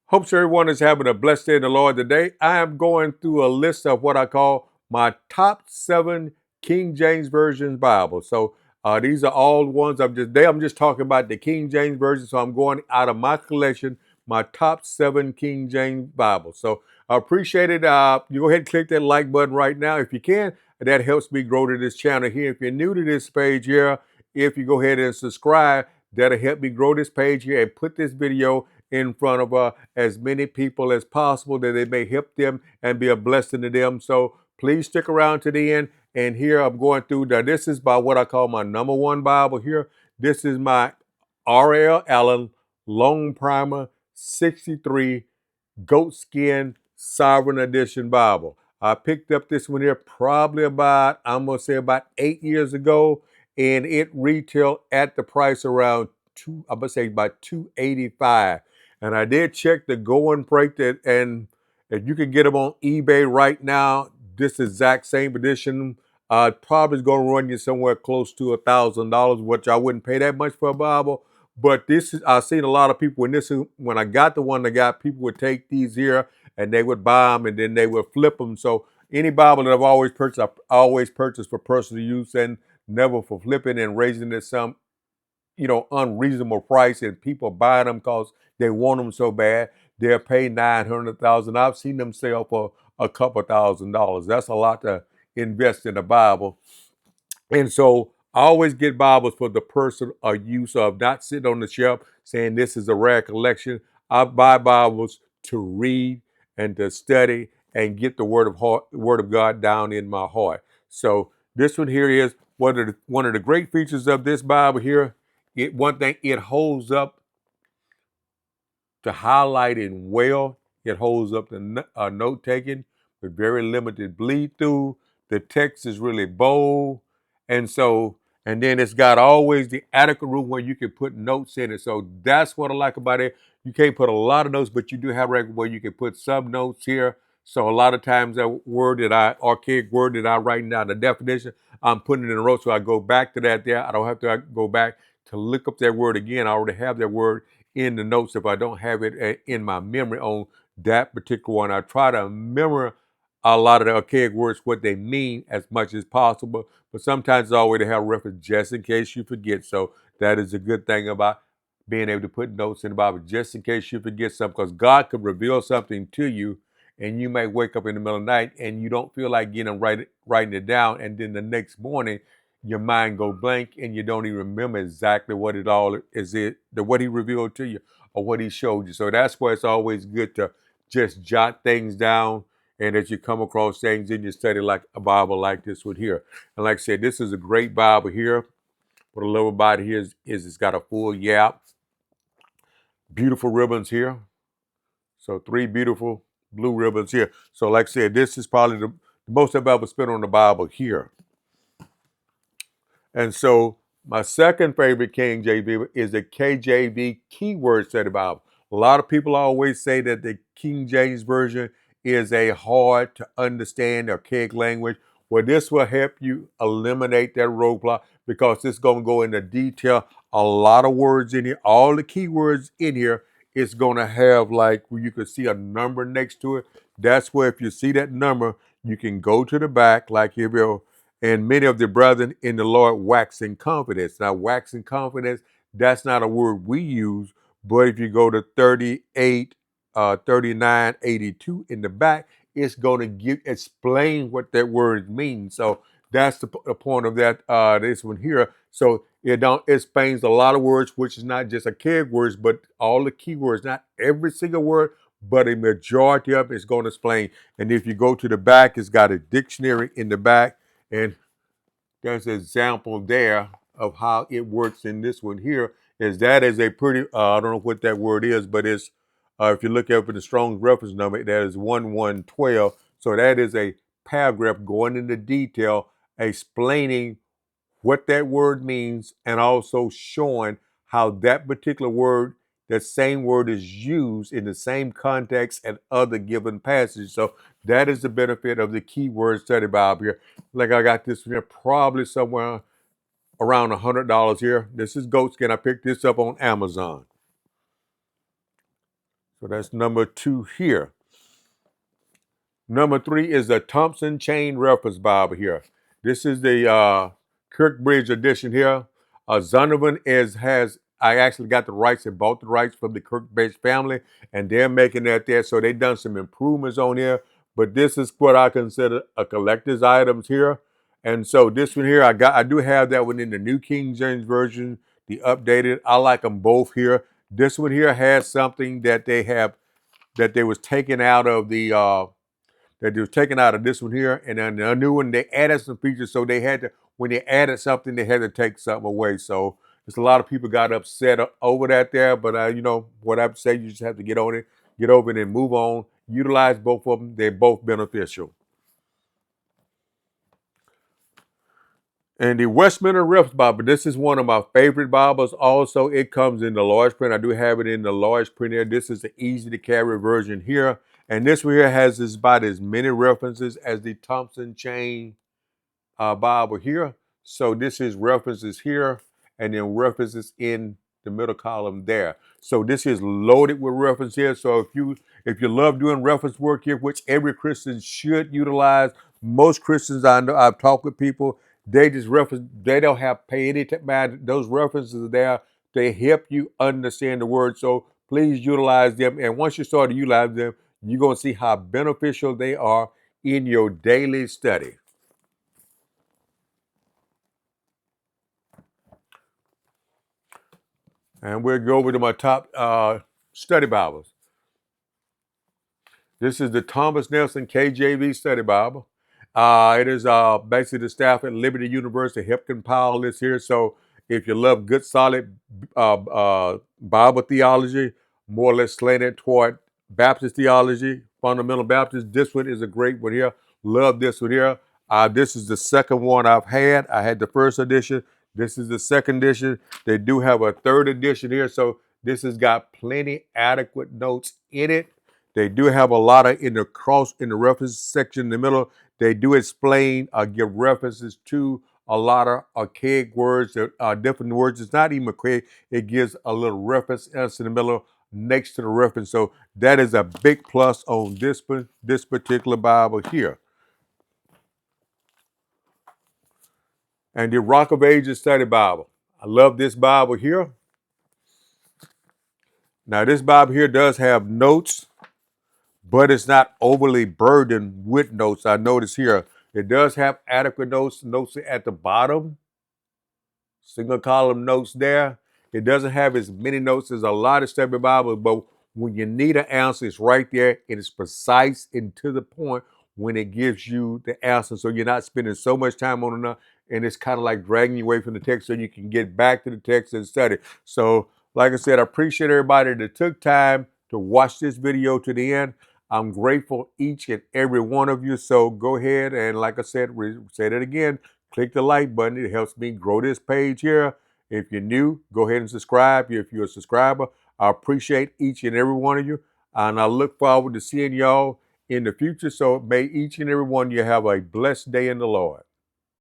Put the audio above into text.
Hopes everyone is having a blessed day in the Lord today. I am going through a list of what I call my top 7 King James Version Bible. So these are all ones I'm just talking about the King James Version. So I'm going out of my collection, my top 7 King James Bibles. So I appreciate it. You go ahead and click that like button right now if you can. That helps me grow to this channel here. If you're new to this page here, if you go ahead and subscribe, that'll help me grow this page here and put this video in front of as many people as possible that they may help them and be a blessing to them. So please stick around to the end. And here I'm going through this is by what I call my number 1 Bible here. This is my R.L. Allen Long Primer 63 Goatskin Sovereign Edition Bible. I picked up this one here probably about, I'm going to say about 8 years ago, and it retailed at the price around I'm going to say about $285. And I did check the going rate and if you can get them on eBay right now, this exact same edition probably is going to run you somewhere close to $1,000, which I wouldn't pay that much for a Bible. But this is, I've seen a lot of people when I got the one I got, people would take these here and they would buy them and then they would flip them. So any Bible that I've always purchased, I always purchase for personal use and never for flipping and raising it some unreasonable price, and people buying them because they want them so bad. They'll pay 900,000. I've seen them sell for a couple $1,000s. That's a lot to invest in a Bible. And so I always get Bibles for the personal use of, not sitting on the shelf saying this is a rare collection. I buy Bibles to read and to study and get the word of God down in my heart. So this one here is one of the great features of this Bible here. It holds up to highlighting well. It holds up to note taking with very limited bleed through. The text is really bold, and then it's got always the adequate room where you can put notes in it. So that's what I like about it. You can't put a lot of notes, but you do have record where you can put some notes here. So a lot of times that archaic word that I write down the definition, I'm putting it in a row. So I go back to that there. I don't have to go back to look up that word again. I already have that word in the notes if I don't have it in my memory on that particular one. I try to remember a lot of the archaic words, what they mean as much as possible, but sometimes it's always to have reference just in case you forget. So that is a good thing about being able to put notes in the Bible just in case you forget something, because God could reveal something to you and you may wake up in the middle of the night and you don't feel like writing it down, and then the next morning your mind go blank and you don't even remember exactly what it all is what he revealed to you or what he showed you. So that's why it's always good to just jot things down, and as you come across things in your study, like a Bible like this one here. And like I said, this is a great Bible here. What I love about it here is it's got a full yap, beautiful ribbons here. So 3 beautiful blue ribbons here. So like I said, this is probably the most I've ever spent on the Bible here. And so my second favorite King James is the KJV Keyword Study Bible. A lot of people always say that the King James Version is a hard to understand archaic language. Well, this will help you eliminate that roadblock because it's going to go into detail. A lot of words in here, all the keywords in here, it's going to have like where you can see a number next to it. That's where if you see that number, you can go to the back like here we go. And many of the brethren in the Lord wax in confidence. Now, wax in confidence, that's not a word we use, but if you go to 38, 39, 82 in the back, it's going to explain what that word means. So that's the point of that this one here. So it explains a lot of words, which is not just archaic words, but all the key words, not every single word, but a majority of it is going to explain. And if you go to the back, it's got a dictionary in the back. And there's an example there of how it works in this one here. That is a pretty, I don't know what that word is, but it's, if you look up at the Strong's reference number, that is 1112. So that is a paragraph going into detail, explaining what that word means and also showing how that particular word, that same word is used in the same context and other given passages. So that is the benefit of the keyword study Bible here. Like I got this one here probably somewhere around $100 here. This is goatskin. I picked this up on Amazon. So that's number 2 here. Number 3 is the Thompson Chain Reference Bible here. This is the Kirkbridge edition here. Zondervan I actually got the rights and bought the rights from the Kirkbridge family, and they're making that there. So they done some improvements on here. But this is what I consider a collector's items here. And so this one here, I do have that one in the New King James Version, the updated. I like them both here. This one here has something that they was taken out of this one here, and then the new one they added some features. So they had to, when they added something, they had to take something away. So there's a lot of people got upset over that there. But what I say, you just have to get over it, and move on. Utilize both of them; they're both beneficial. And the Westminster Reference Bible, this is one of my favorite Bibles. Also, it comes in the large print. I do have it in the large print here. This is the easy to carry version here. And this one here has about as many references as the Thompson Chain Bible here. So this is references here and then references in the middle column there. So this is loaded with reference here. So if you love doing reference work here, which every Christian should utilize, most Christians I know, I've talked with people, they just reference, they don't have pay any mind. Those references are there. They help you understand the word. So please utilize them. And once you start to utilize them, you're going to see how beneficial they are in your daily study. And we'll go over to my top study Bibles. This is the Thomas Nelson KJV Study Bible. It is basically the staff at Liberty University helped compile this here. So if you love good, solid Bible theology, more or less slanted toward Baptist theology, fundamental Baptist, this one is a great one here. Love this one here. This is the second one I've had. I had the first edition. This is the second edition. They do have a third edition here. So this has got plenty adequate notes in it. They do have a lot of in the reference section in the middle. They do explain, give references to a lot of archaic words, different words. It's not even archaic. It gives a little reference in the middle next to the reference. So that is a big plus on this particular Bible here. And the Rock of Ages Study Bible. I love this Bible here. Now this Bible here does have notes, but it's not overly burdened with notes. I notice here it does have adequate notes at the bottom, single column notes there. It doesn't have as many notes as a lot of study Bibles, but when you need an answer, it's right there. It is precise and to the point when it gives you the answer. So you're not spending so much time on it, and it's kind of like dragging you away from the text so you can get back to the text and study. So, like I said, I appreciate everybody that took time to watch this video to the end. I'm grateful each and every one of you. So go ahead and, like I said, say that again, click the like button. It helps me grow this page here. If you're new, go ahead and subscribe. If you're a subscriber, I appreciate each and every one of you. And I look forward to seeing y'all in the future. So may each and every one of you have a blessed day in the Lord.